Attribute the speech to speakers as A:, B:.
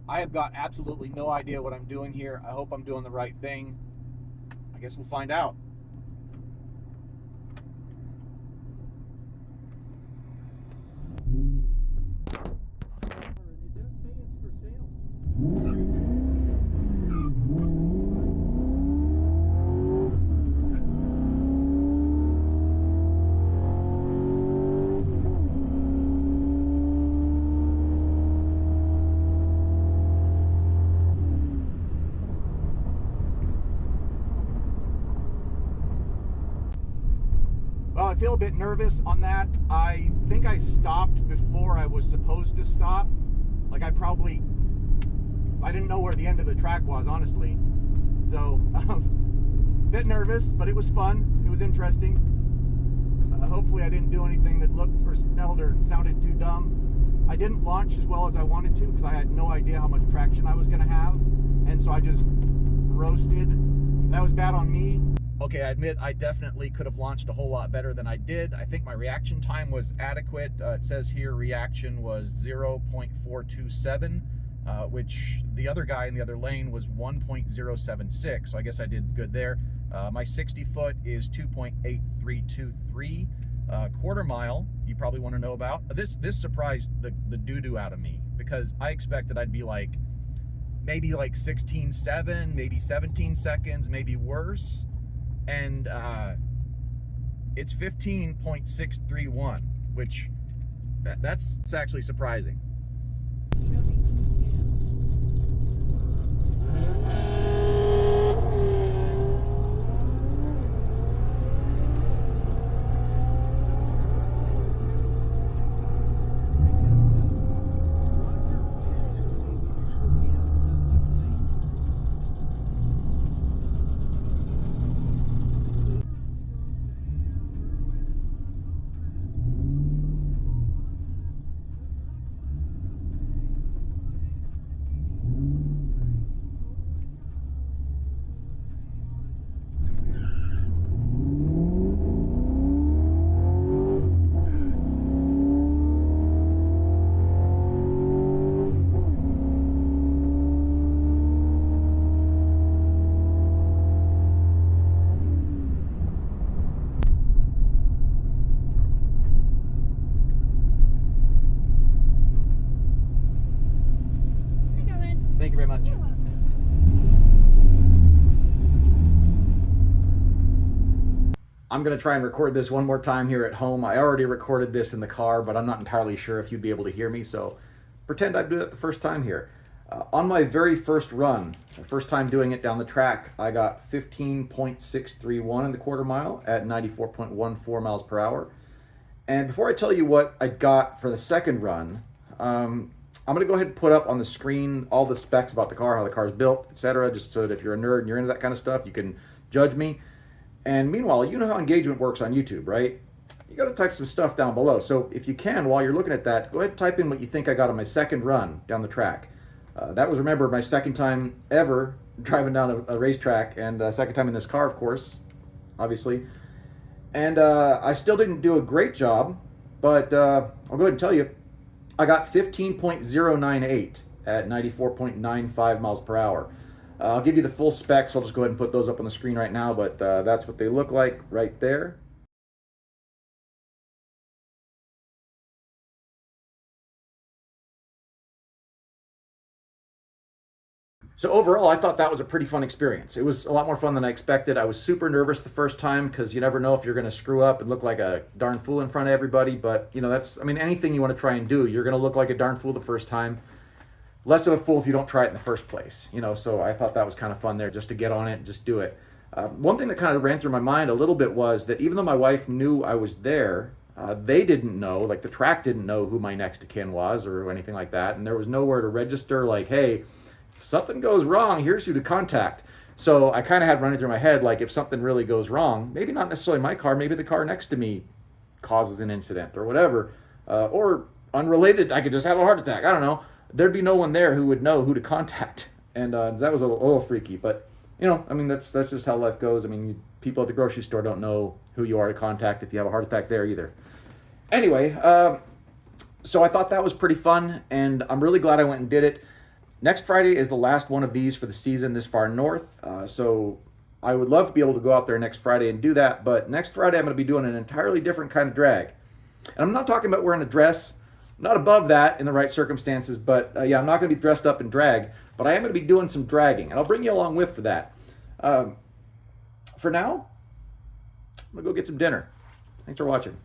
A: I have got absolutely no idea what I'm doing here. I hope I'm doing the right thing. I guess we'll find out. Well, I feel a bit nervous on that. I think I stopped before I was supposed to stop. Like I didn't know where the end of the track was, honestly. So, bit nervous, but it was fun. It was interesting. Hopefully I didn't do anything that looked or smelled or sounded too dumb. I didn't launch as well as I wanted to because I had no idea how much traction I was going to have. And so I just roasted. That was bad on me. Okay, I admit I definitely could have launched a whole lot better than I did. I think my reaction time was adequate. It says here reaction was 0.427, which the other guy in the other lane was 1.076, so I guess I did good there. My 60 foot is 2.8323. Quarter mile, you probably want to know about. This surprised the doo-doo out of me because I expected I'd be like, maybe like 16.7, maybe 17 seconds, maybe worse. And it's 15.631, which that's actually surprising. Thank you very much. I'm going to try and record this one more time here at home. I already recorded this in the car, but I'm not entirely sure if you'd be able to hear me, so pretend I'm doing it the first time here. On my very first run, the first time doing it down the track, I got 15.631 in the quarter mile at 94.14 miles per hour. And before I tell you what I got for the second run, I'm going to go ahead and put up on the screen all the specs about the car, how the car's built, etc., just so that if you're a nerd and you're into that kind of stuff, you can judge me. And meanwhile, you know how engagement works on YouTube, right? You got to type some stuff down below. So if you can, while you're looking at that, go ahead and type in what you think I got on my second run down the track. That was, remember, my second time ever driving down a racetrack, and second time in this car, of course, obviously. And I still didn't do a great job, but I'll go ahead and tell you, I got 15.098 at 94.95 miles per hour. I'll give you the full specs. I'll just go ahead and put those up on the screen right now, but that's what they look like right there. So overall, I thought that was a pretty fun experience. It was a lot more fun than I expected. I was super nervous the first time because you never know if you're going to screw up and look like a darn fool in front of everybody. But, you know, that's, I mean, anything you want to try and do, you're going to look like a darn fool the first time. Less of a fool if you don't try it in the first place, you know, so I thought that was kind of fun there just to get on it and just do it. One thing that kind of ran through my mind a little bit was that even though my wife knew I was there, they didn't know, like the track didn't know who my next of kin was or anything like that, and there was nowhere to register like, hey, if something goes wrong, here's who to contact. So I kind of had running through my head, like if something really goes wrong, maybe not necessarily my car, maybe the car next to me causes an incident or whatever, or unrelated, I could just have a heart attack, I don't know. There'd be no one there who would know who to contact, and that was a little freaky. But you know, I mean, that's just how life goes. I mean, people at the grocery store don't know who you are to contact if you have a heart attack there either. Anyway, so I thought that was pretty fun, and I'm really glad I went and did it.
B: Next Friday is the last one of these for the season this far north. So I would love to be able to go out there next Friday and do that. But next Friday, I'm going to be doing an entirely different kind of drag. And I'm not talking about wearing a dress. I'm not above that in the right circumstances. But yeah, I'm not going to be dressed up in drag. But I am going to be doing some dragging. And I'll bring you along with for that. For now, I'm going to go get some dinner. Thanks for watching.